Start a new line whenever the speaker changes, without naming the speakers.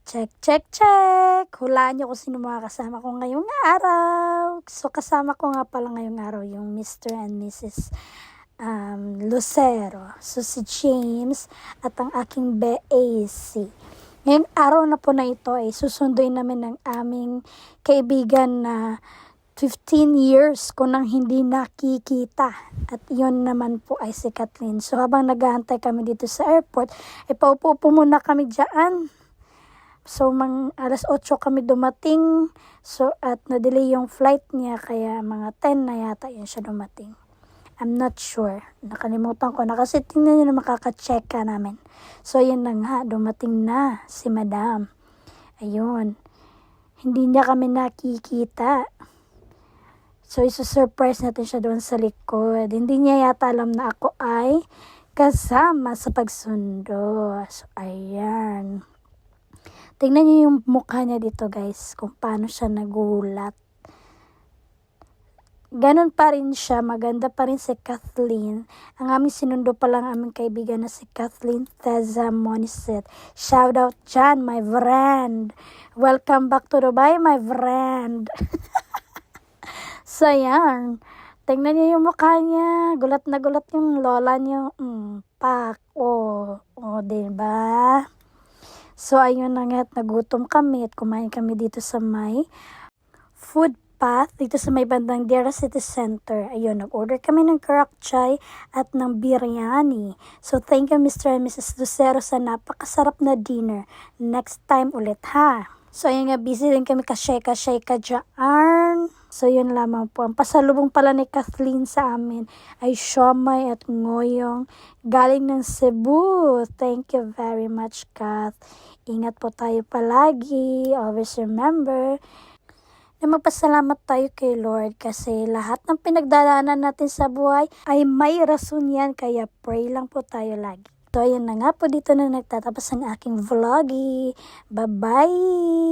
Check, check, check! Hulaan niyo kung sino mga kasama ko ngayong araw. So, kasama ko nga pala ngayong araw yung Mr. and Mrs. Lucero. So, si James at ang aking AC. Ngayong araw na po na ito ay susunduin namin ng aming kaibigan na 15 years ko nang hindi nakikita. At yon naman po ay si Kathleen. So, habang nag-aantay kami dito sa airport, paupo muna kami dyan. So, alas 8 kami dumating. So, at na-delay yung flight niya. Kaya mga 10 na yata yun siya dumating. I'm not sure. Nakalimutan ko na kasi tingnan nyo na makaka-check ka namin. So, yun na nga. Dumating na si Madam. Ayun. Hindi niya kami nakikita. So, isa-surprise natin siya doon sa likod. Hindi niya yata alam na ako ay kasama sa pagsundo. So, ayan. Tingnan niyo yung mukha niya dito, guys, kung paano siya nagulat. Ganon pa rin siya, maganda pa rin si Kathleen. Ang aming sinundo pa lang aming kaibigan na si Kathleen Teza Moniset. Shout out dyan, my friend. Welcome back to Dubai, my friend. So, yan. Tingnan niyo yung mukha niya. Gulat na gulat yung lola niyo. Pak. Diba? So, ayun na nga at nagutom kami at kumain kami dito sa may food path, dito sa may bandang Dera City Center. Ayun, nag-order kami ng karak chai at ng biryani. So, thank you Mr. and Mrs. Lucero sa napakasarap na dinner. Next time ulit ha. So, ayun nga, busy din kami ka-sheka dyan. So, yun lamang po. Ang pasalubong pala ni Kathleen sa amin ay siomay at ngoyong galing ng Cebu. Thank you very much, Kath. Ingat po tayo palagi. Always remember na magpasalamat tayo kay Lord kasi lahat ng pinagdadaanan natin sa buhay ay may rason yan. Kaya pray lang po tayo lagi. So, ayan na nga po dito na nagtatapos ang aking vloggy. Bye-bye!